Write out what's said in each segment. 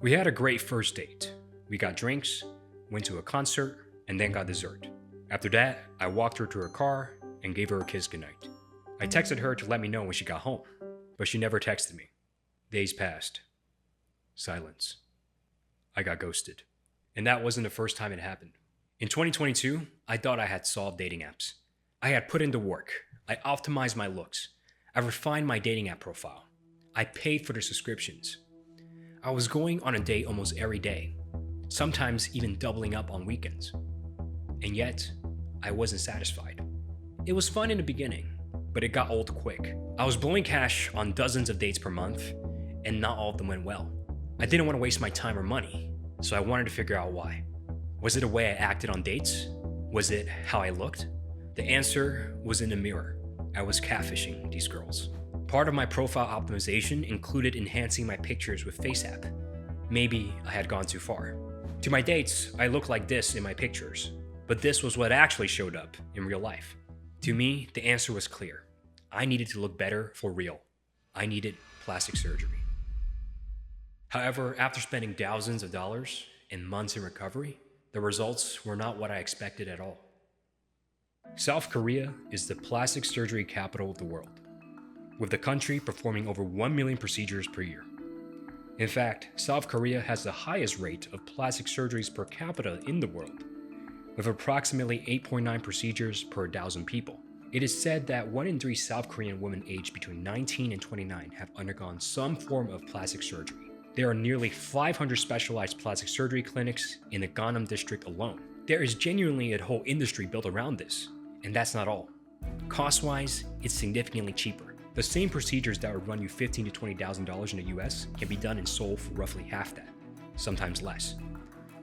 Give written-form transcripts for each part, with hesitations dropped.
We had a great first date. We got drinks, went to a concert, and then got dessert. After that, I walked her to her car and gave her a kiss goodnight. I texted her to let me know when she got home, but she never texted me. Days passed. Silence. I got ghosted. And that wasn't the first time it happened. In 2022, I thought I had solved dating apps. I had put in the work. I optimized my looks. I refined my dating app profile. I paid for the subscriptions. I was going on a date almost every day, sometimes even doubling up on weekends. And yet, I wasn't satisfied. It was fun in the beginning, but it got old quick. I was blowing cash on dozens of dates per month, and not all of them went well. I didn't want to waste my time or money, so I wanted to figure out why. Was it the way I acted on dates? Was it how I looked? The answer was in the mirror. I was catfishing these girls. Part of my profile optimization included enhancing my pictures with FaceApp. Maybe I had gone too far. To my dates, I looked like this in my pictures, but this was what actually showed up in real life. To me, the answer was clear. I needed to look better for real. I needed plastic surgery. However, after spending thousands of dollars and months in recovery, the results were not what I expected at all. South Korea is the plastic surgery capital of the world, with the country performing over 1 million procedures per year. In fact, South Korea has the highest rate of plastic surgeries per capita in the world, with approximately 8.9 procedures per 1,000 people. It is said that 1 in 3 South Korean women aged between 19 and 29 have undergone some form of plastic surgery. There are nearly 500 specialized plastic surgery clinics in the Gangnam district alone. There is genuinely a whole industry built around this, and that's not all. Cost-wise, it's significantly cheaper. The same procedures that would run you $15,000 to $20,000 in the US can be done in Seoul for roughly half that, sometimes less.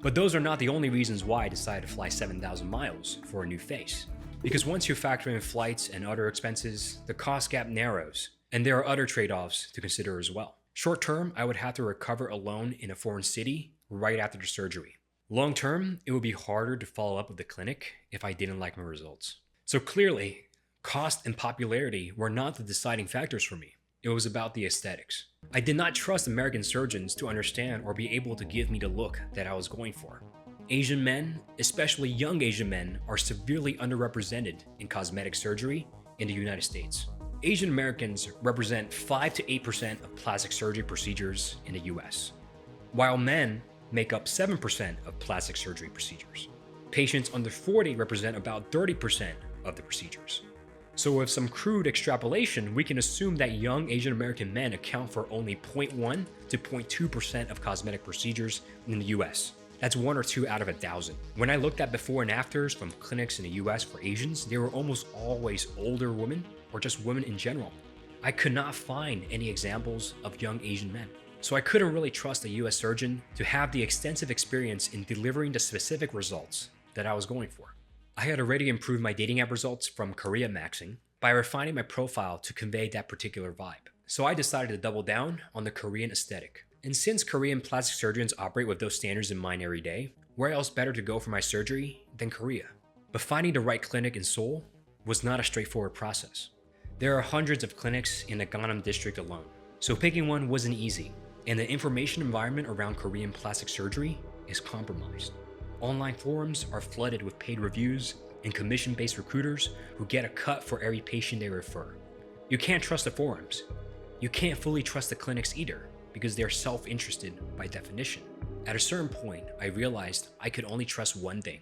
But those are not the only reasons why I decided to fly 7,000 miles for a new face. Because once you factor in flights and other expenses, the cost gap narrows, and there are other trade-offs to consider as well. Short term, I would have to recover alone in a foreign city right after the surgery. Long term, it would be harder to follow up with the clinic if I didn't like my results. So clearly, cost and popularity were not the deciding factors for me. It was about the aesthetics. I did not trust American surgeons to understand or be able to give me the look that I was going for. Asian men, especially young Asian men, are severely underrepresented in cosmetic surgery in the United States. Asian Americans represent 5 to 8% of plastic surgery procedures in the US, while men make up 7% of plastic surgery procedures. Patients under 40 represent about 30% of the procedures. So with some crude extrapolation, we can assume that young Asian American men account for only 0.1 to 0.2% of cosmetic procedures in the US. That's 1 or 2 out of 1,000. When I looked at before and afters from clinics in the US for Asians, they were almost always older women or just women in general. I could not find any examples of young Asian men. So I couldn't really trust a US surgeon to have the extensive experience in delivering the specific results that I was going for. I had already improved my dating app results from Korea maxing by refining my profile to convey that particular vibe. So I decided to double down on the Korean aesthetic. And since Korean plastic surgeons operate with those standards in mind every day, where else better to go for my surgery than Korea? But finding the right clinic in Seoul was not a straightforward process. There are hundreds of clinics in the Gangnam district alone, so picking one wasn't easy, and the information environment around Korean plastic surgery is compromised. Online forums are flooded with paid reviews and commission-based recruiters who get a cut for every patient they refer. You can't trust the forums. You can't fully trust the clinics either, because they're self-interested by definition. At a certain point, I realized I could only trust one thing: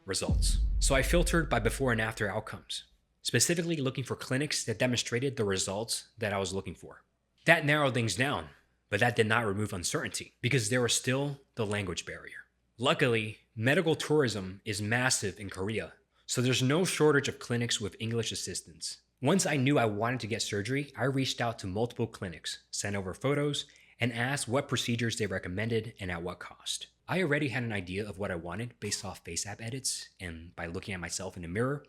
results. So I filtered by before and after outcomes, specifically looking for clinics that demonstrated the results that I was looking for. That narrowed things down, but that did not remove uncertainty, because there was still the language barrier. Luckily, medical tourism is massive in Korea, so there's no shortage of clinics with English assistance. Once I knew I wanted to get surgery, I reached out to multiple clinics, sent over photos, and asked what procedures they recommended and at what cost. I already had an idea of what I wanted based off FaceApp edits and by looking at myself in the mirror,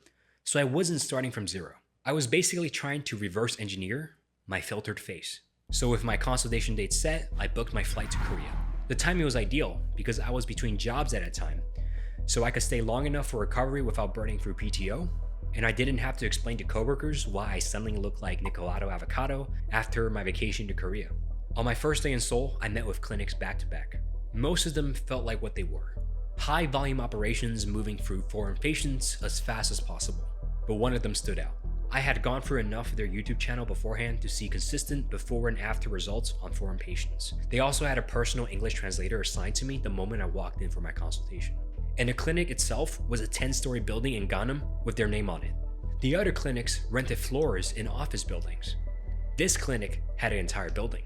so I wasn't starting from zero. I was basically trying to reverse engineer my filtered face. So with my consultation date set, I booked my flight to Korea. The timing was ideal because I was between jobs at that time, so I could stay long enough for recovery without burning through PTO, and I didn't have to explain to coworkers why I suddenly looked like Nicolato Avocado after my vacation to Korea. On my first day in Seoul, I met with clinics back to back. Most of them felt like what they were: high volume operations moving through foreign patients as fast as possible. But one of them stood out. I had gone through enough of their YouTube channel beforehand to see consistent before and after results on foreign patients. They also had a personal English translator assigned to me the moment I walked in for my consultation. And the clinic itself was a 10-story building in Gangnam with their name on it. The other clinics rented floors in office buildings. This clinic had an entire building.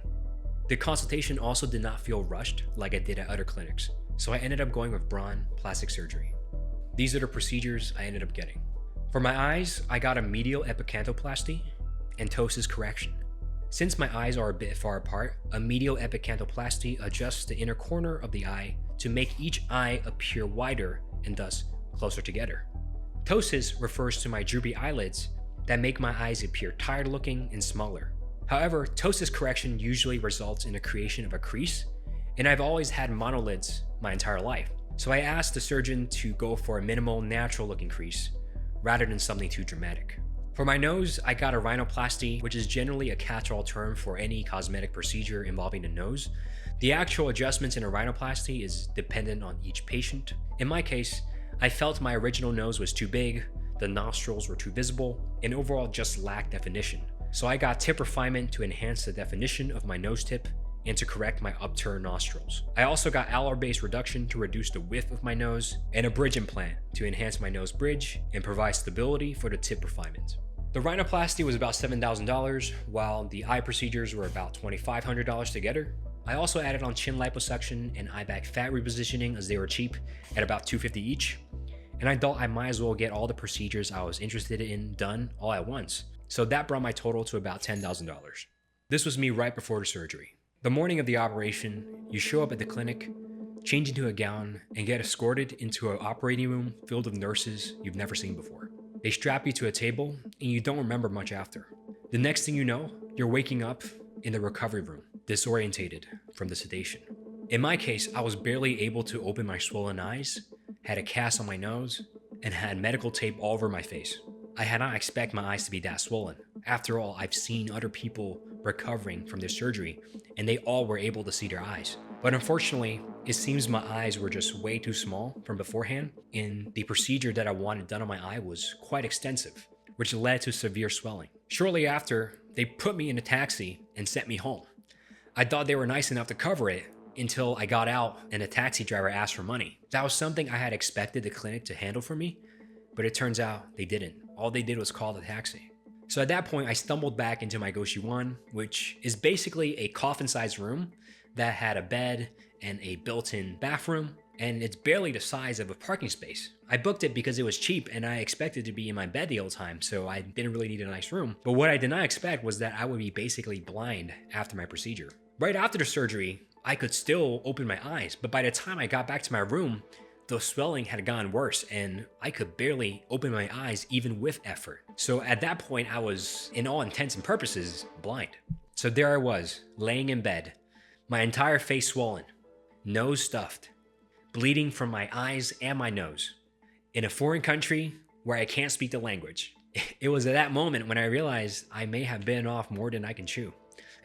The consultation also did not feel rushed like I did at other clinics, so I ended up going with Braun plastic surgery. These are the procedures I ended up getting. For my eyes, I got a medial epicantoplasty and ptosis correction. Since my eyes are a bit far apart, a medial epicantoplasty adjusts the inner corner of the eye to make each eye appear wider and thus closer together. Ptosis refers to my droopy eyelids that make my eyes appear tired looking and smaller. However, ptosis correction usually results in the creation of a crease, and I've always had monolids my entire life. So I asked the surgeon to go for a minimal, natural looking crease rather than something too dramatic. For my nose, I got a rhinoplasty, which is generally a catch-all term for any cosmetic procedure involving the nose. The actual adjustments in a rhinoplasty is dependent on each patient. In my case, I felt my original nose was too big, the nostrils were too visible, and overall just lacked definition. So I got tip refinement to enhance the definition of my nose tip and to correct my upturned nostrils. I also got alar base reduction to reduce the width of my nose, and a bridge implant to enhance my nose bridge and provide stability for the tip refinement. The rhinoplasty was about $7,000, while the eye procedures were about $2,500 together. I also added on chin liposuction and eye bag fat repositioning as they were cheap at about $250 each, and I thought I might as well get all the procedures I was interested in done all at once. So that brought my total to about $10,000. This was me right before the surgery. The morning of the operation, you show up at the clinic, change into a gown, and get escorted into an operating room filled with nurses you've never seen before. They strap you to a table, and you don't remember much after. The next thing you know, you're waking up in the recovery room, disorientated from the sedation. In my case, I was barely able to open my swollen eyes, had a cast on my nose, and had medical tape all over my face. I had not expected my eyes to be that swollen. After all, I've seen other people recovering from their surgery, and they all were able to see their eyes. But unfortunately, it seems my eyes were just way too small from beforehand, and the procedure that I wanted done on my eye was quite extensive, which led to severe swelling. Shortly after, they put me in a taxi and sent me home. I thought they were nice enough to cover it until I got out and the taxi driver asked for money. That was something I had expected the clinic to handle for me, but it turns out they didn't. All they did was call the taxi. So at that point, I stumbled back into my Goshi 1, which is basically a coffin-sized room that had a bed and a built-in bathroom, and it's barely the size of a parking space. I booked it because it was cheap and I expected to be in my bed the whole time, so I didn't really need a nice room. But what I did not expect was that I would be basically blind after my procedure. Right after the surgery, I could still open my eyes, but by the time I got back to my room, the swelling had gotten worse and I could barely open my eyes even with effort. So at that point, I was, in all intents and purposes, blind. So there I was, laying in bed, my entire face swollen, nose stuffed, bleeding from my eyes and my nose, in a foreign country where I can't speak the language. It was at that moment when I realized I may have bitten off more than I can chew,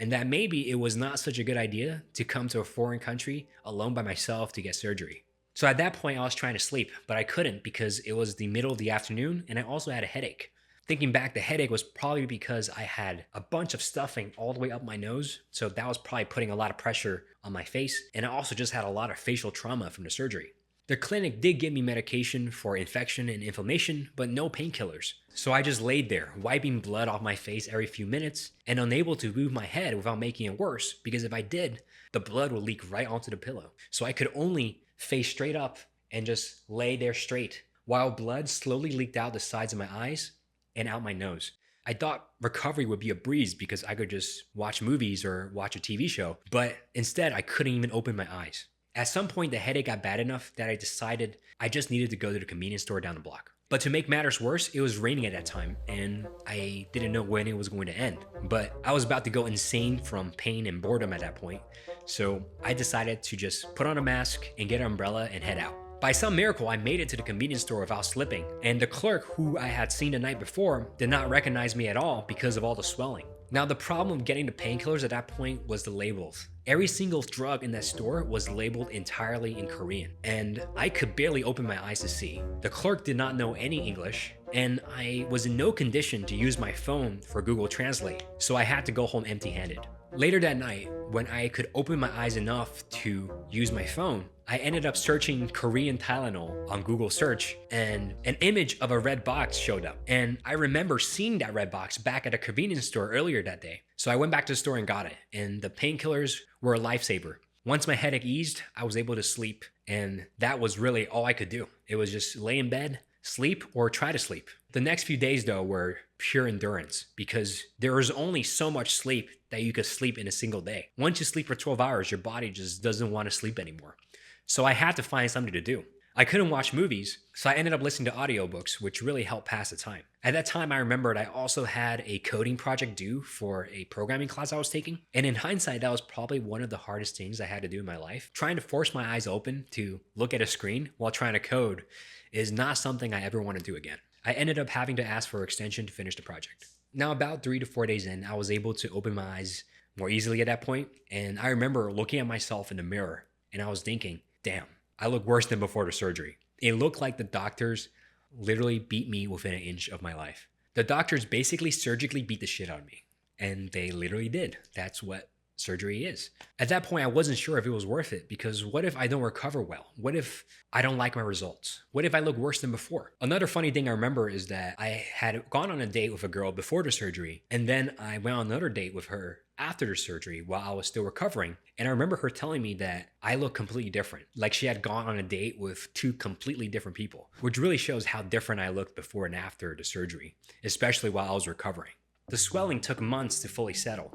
and that maybe it was not such a good idea to come to a foreign country alone by myself to get surgery. So at that point, I was trying to sleep, but I couldn't because it was the middle of the afternoon and I also had a headache. Thinking back, the headache was probably because I had a bunch of stuffing all the way up my nose, so that was probably putting a lot of pressure on my face, and I also just had a lot of facial trauma from the surgery. The clinic did give me medication for infection and inflammation, but no painkillers. So I just laid there, wiping blood off my face every few minutes, and unable to move my head without making it worse, because if I did, the blood would leak right onto the pillow. So I could only face straight up and just lay there straight, while blood slowly leaked out the sides of my eyes and out my nose. I thought recovery would be a breeze because I could just watch movies or watch a TV show, but instead I couldn't even open my eyes. At some point, the headache got bad enough that I decided I just needed to go to the convenience store down the block. But to make matters worse, it was raining at that time and I didn't know when it was going to end. But I was about to go insane from pain and boredom at that point. So I decided to just put on a mask and get an umbrella and head out. By some miracle, I made it to the convenience store without slipping, and the clerk who I had seen the night before did not recognize me at all because of all the swelling. Now, the problem getting the painkillers at that point was the labels. Every single drug in that store was labeled entirely in Korean, and I could barely open my eyes to see. The clerk did not know any English, and I was in no condition to use my phone for Google Translate, so I had to go home empty-handed. Later that night, when I could open my eyes enough to use my phone, I ended up searching Korean Tylenol on Google search, and an image of a red box showed up. And I remember seeing that red box back at a convenience store earlier that day. So I went back to the store and got it, and the painkillers were a lifesaver. Once my headache eased, I was able to sleep, and that was really all I could do. It was just lay in bed, sleep, or try to sleep. The next few days, though, were pure endurance because there was only so much sleep that you could sleep in a single day. Once you sleep for 12 hours, your body just doesn't want to sleep anymore. So I had to find something to do. I couldn't watch movies, so I ended up listening to audiobooks, which really helped pass the time. At that time, I remembered I also had a coding project due for a programming class I was taking. And in hindsight, that was probably one of the hardest things I had to do in my life. Trying to force my eyes open to look at a screen while trying to code is not something I ever want to do again. I ended up having to ask for extension to finish the project. Now, about 3 to 4 days in, I was able to open my eyes more easily at that point. And I remember looking at myself in the mirror and I was thinking, damn, I look worse than before the surgery. It looked like the doctors literally beat me within an inch of my life. The doctors basically surgically beat the shit out of me. And they literally did. That's what surgery is. At that point, I wasn't sure if it was worth it because what if I don't recover well? What if I don't like my results? What if I look worse than before? Another funny thing I remember is that I had gone on a date with a girl before the surgery, and then I went on another date with her after the surgery while I was still recovering. And I remember her telling me that I look completely different. Like she had gone on a date with 2 completely different people, which really shows how different I looked before and after the surgery, especially while I was recovering. The swelling took months to fully settle.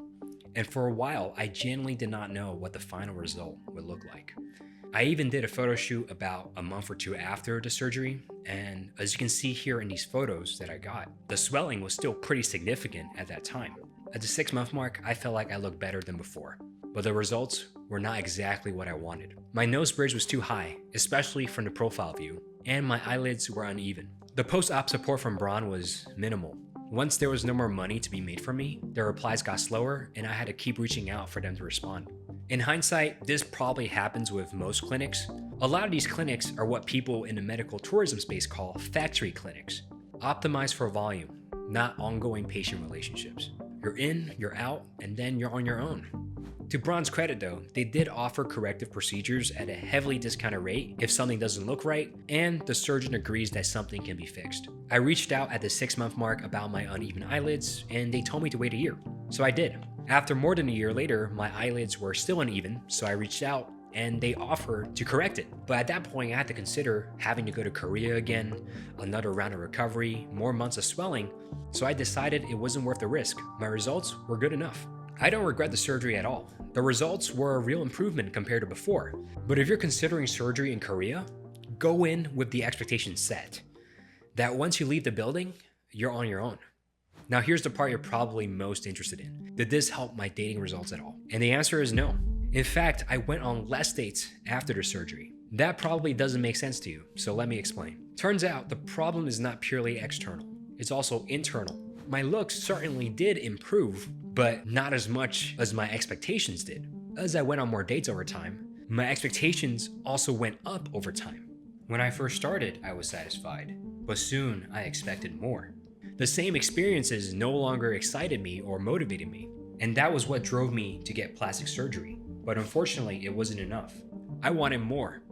And for a while, I genuinely did not know what the final result would look like. I even did a photo shoot about a month or 2 after the surgery, and as you can see here in these photos that I got, the swelling was still pretty significant at that time. At the 6-month mark, I felt like I looked better than before, but the results were not exactly what I wanted. My nose bridge was too high, especially from the profile view, and my eyelids were uneven. The post-op support from Braun was minimal. Once there was no more money to be made from me, their replies got slower and I had to keep reaching out for them to respond. In hindsight, this probably happens with most clinics. A lot of these clinics are what people in the medical tourism space call factory clinics, optimized for volume, not ongoing patient relationships. You're in, you're out, and then you're on your own. To Braun's credit though, they did offer corrective procedures at a heavily discounted rate if something doesn't look right, and the surgeon agrees that something can be fixed. I reached out at the 6-month mark about my uneven eyelids, and they told me to wait a year. So I did. After more than a year later, my eyelids were still uneven, so I reached out and they offered to correct it. But at that point, I had to consider having to go to Korea again, another round of recovery, more months of swelling, so I decided it wasn't worth the risk. My results were good enough. I don't regret the surgery at all. The results were a real improvement compared to before. But if you're considering surgery in Korea, go in with the expectation set that once you leave the building, you're on your own. Now here's the part you're probably most interested in. Did this help my dating results at all? And the answer is no. In fact, I went on less dates after the surgery. That probably doesn't make sense to you, so let me explain. Turns out the problem is not purely external, it's also internal. My looks certainly did improve, but not as much as my expectations did. As I went on more dates over time, my expectations also went up over time. When I first started, I was satisfied, but soon I expected more. The same experiences no longer excited me or motivated me, and that was what drove me to get plastic surgery. But unfortunately, it wasn't enough. I wanted more.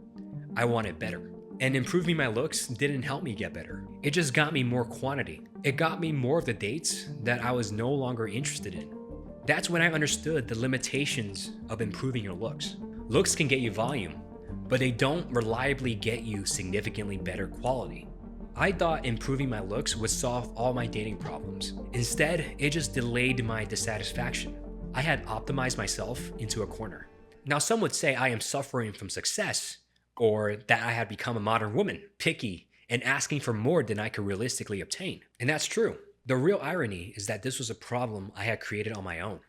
I wanted better. And improving my looks didn't help me get better. It just got me more quantity. It got me more of the dates that I was no longer interested in. That's when I understood the limitations of improving your looks. Looks can get you volume, but they don't reliably get you significantly better quality. I thought improving my looks would solve all my dating problems. Instead, it just delayed my dissatisfaction. I had optimized myself into a corner. Now, some would say I am suffering from success, or that I had become a modern woman, picky, and asking for more than I could realistically obtain. And that's true. The real irony is that this was a problem I had created on my own.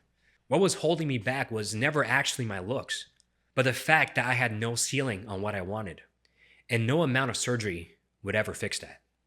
What was holding me back was never actually my looks, but the fact that I had no ceiling on what I wanted, and no amount of surgery would ever fix that.